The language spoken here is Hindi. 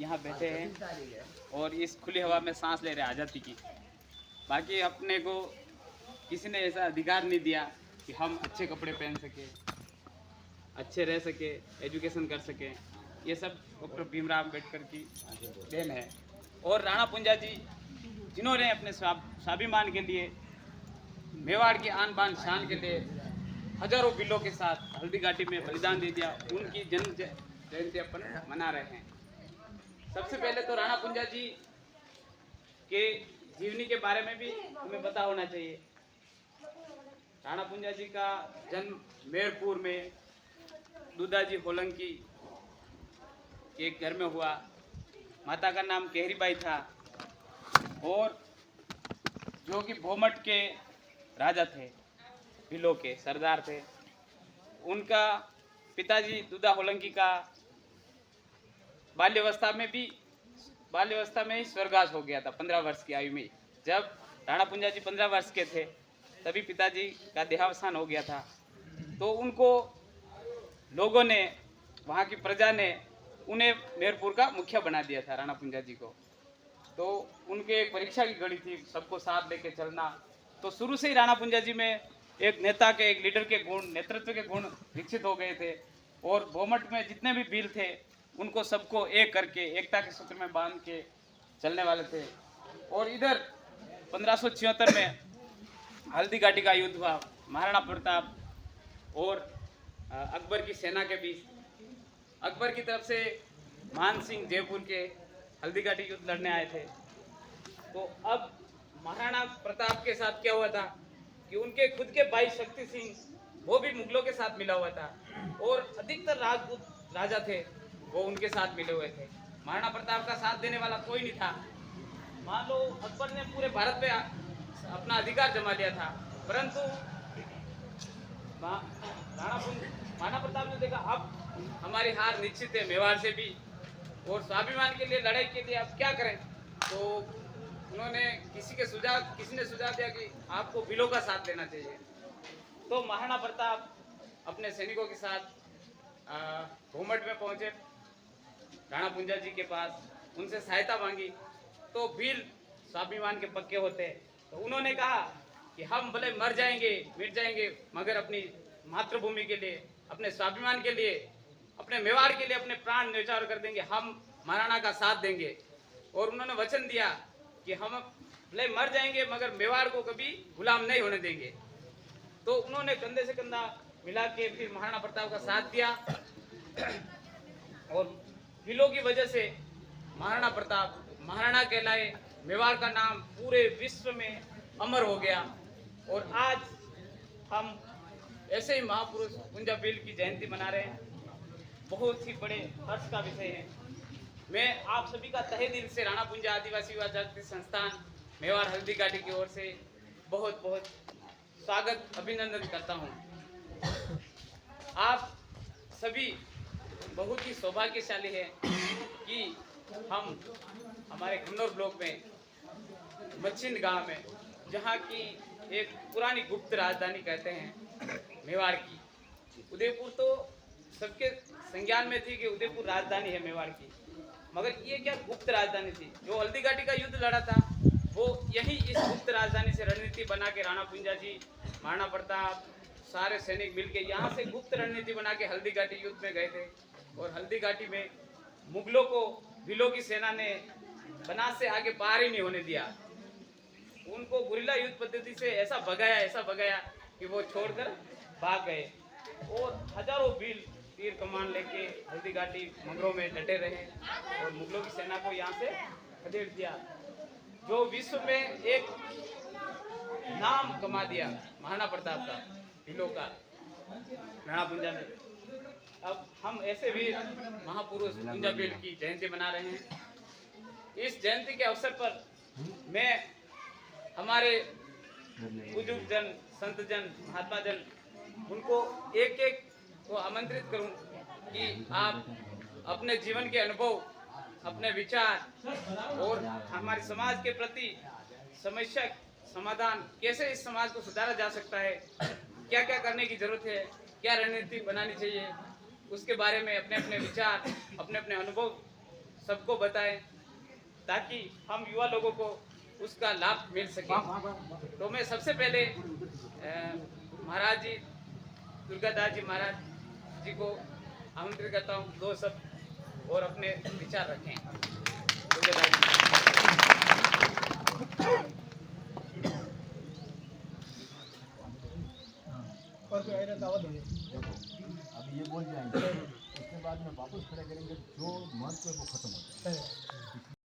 यहाँ बैठे हैं और इस खुली हवा में सांस ले रहे हैं आज़ादी की। बाकी अपने को किसी ने ऐसा अधिकार नहीं दिया कि हम अच्छे कपड़े पहन सके, अच्छे रह सके, एजुकेशन कर सके। ये सब डॉक्टर भीमराव अम्बेडकर की देन है। और राणा पुंजा जी जिन्होंने अपने स्वाभिमान के लिए, मेवाड़ की आन बान शान के लिए हजारों बिलों के साथ हल्दी घाटी में बलिदान दे दिया, उनकी जन्म जयंती अपन मना रहे हैं। सबसे पहले तो राणा पुंजा जी के जीवनी के बारे में भी हमें पता होना चाहिए। राणा पुंजा जी का जन्म मेरपुर में दूधाजी होलंकी के घर में हुआ। माता का नाम केहरीबाई था और जो कि भोमट के राजा थे, भीलों के सरदार थे। उनका पिताजी दूधा होलंकी का बाल्यावस्था में ही स्वर्गवास हो गया था 15 वर्ष की आयु में। जब राणा पुंजा जी 15 वर्ष के थे तभी पिताजी का देहावसान हो गया था। तो उनको लोगों ने, वहाँ की प्रजा ने उन्हें मेरपुर का मुखिया बना दिया था राणा पुंजा जी को। तो उनके एक परीक्षा की घड़ी थी, सबको साथ लेके चलना। तो शुरू से ही राणा पुंजा जी में एक नेता के, एक लीडर के गुण, नेतृत्व के गुण विकसित हो गए थे। और भोमट में जितने भी भील थे उनको सबको एक करके एकता के सूत्र में बांध के चलने वाले थे। और इधर 1576 में हल्दी घाटी का युद्ध हुआ, महाराणा प्रताप और अकबर की सेना के बीच। अकबर की तरफ से मान सिंह जयपुर के हल्दी घाटी युद्ध लड़ने आए थे। तो अब महाराणा प्रताप के साथ क्या हुआ था कि उनके खुद के भाई शक्ति सिंह, वो भी मुगलों के साथ मिला हुआ था और अधिकतर राजपूत राजा थे वो उनके साथ मिले हुए थे। महाराणा प्रताप का साथ देने वाला कोई नहीं था। मान लो अकबर ने पूरे भारत पे अपना अधिकार जमा लिया था, परंतु महाराणा प्रताप ने देखा अब हमारी हार निश्चित है मेवाड़ से भी, और स्वाभिमान के लिए लड़ाई के लिए अब क्या करें। तो उन्होंने किसी ने सुझाव दिया कि आपको भीलों का साथ लेना चाहिए। तो महाराणा प्रताप अपने सैनिकों के साथ भोमट में पहुंचे, राणा पुंजा जी के पास उनसे सहायता मांगी। तो भील स्वाभिमान के पक्के होते, तो उन्होंने कहा कि हम भले मर जाएंगे, मिट जाएंगे, मगर अपनी मातृभूमि के लिए, अपने स्वाभिमान के लिए, अपने मेवाड़ के लिए अपने प्राण न्यौछावर कर देंगे, हम महाराणा का साथ देंगे। और उन्होंने वचन दिया कि हम भले मर जाएंगे मगर मेवाड़ को कभी गुलाम नहीं होने देंगे। तो उन्होंने कंधे से कंधा मिला के फिर महाराणा प्रताप का साथ दिया। और भीलों की वजह से महाराणा प्रताप महाराणा कहलाए, मेवाड़ का नाम पूरे विश्व में अमर हो गया। और आज हम ऐसे ही महापुरुष पुंजा भील की जयंती मना रहे हैं, बहुत ही बड़े हर्ष का विषय है। मैं आप सभी का तहे दिल से राणा पुंजा आदिवासी युवा जागृति संस्थान मेवाड़ हल्दी घाटी की ओर से बहुत बहुत स्वागत, अभिनंदन करता हूँ। आप सभी बहुत ही सौभाग्यशाली हैं कि हम हमारे कन्नौर ब्लॉक में मच्छिंद गांव में, जहां की एक पुरानी गुप्त राजधानी कहते हैं मेवाड़ की, उदयपुर तो सबके संज्ञान में थी कि उदयपुर राजधानी है मेवाड़ की, मगर ये क्या गुप्त राजधानी थी। जो हल्दी घाटी का युद्ध लड़ा था वो यही इस गुप्त राजधानी से रणनीति बना के राणा पुंजा जी, महाराणा प्रताप, सारे सैनिक मिलके यहाँ से गुप्त रणनीति बना के हल्दी घाटी युद्ध में गए थे। और हल्दी घाटी में मुगलों को भीलों की सेना ने बनास से आगे पार ही नहीं होने दिया। उनको गुरिल्ला युद्ध पद्धति से ऐसा भगाया कि वो छोड़कर भाग गए। और हजारों भील तीर कमान लेके हल्दी घाटी मंगरों में डटे रहे और मुगलों की सेना को यहाँ से खदेड़ दिया, जो विश्व में एक नाम कमा दिया महाराणा प्रताप का, भीलों का, राणा पुंजा ने। अब हम ऐसे भी महापुरुष पुंजा भील की जयंती मना रहे हैं। इस जयंती के अवसर पर मैं हमारे बुजुर्ग जन, संत जन, महात्मा जन, उनको एक एक को आमंत्रित करूं कि आप अपने जीवन के अनुभव, अपने विचार और हमारे समाज के प्रति समस्या समाधान, कैसे इस समाज को सुधारा जा सकता है, क्या क्या करने की जरूरत है, क्या रणनीति बनानी चाहिए, उसके बारे में अपने अपने विचार, अपने अपने अनुभव सबको बताएं ताकि हम युवा लोगों को उसका लाभ मिल सके। तो मैं सबसे पहले महाराज जी, दुर्गादास जी महाराज जी को आमंत्रित करता हूँ, दो शब्द और अपने विचार रखें। दुर्गादास देखो अभी ये बोल जाएंगे, उसके बाद में वापस खड़े करेंगे, जो महत्व है वो खत्म हो जाएगा।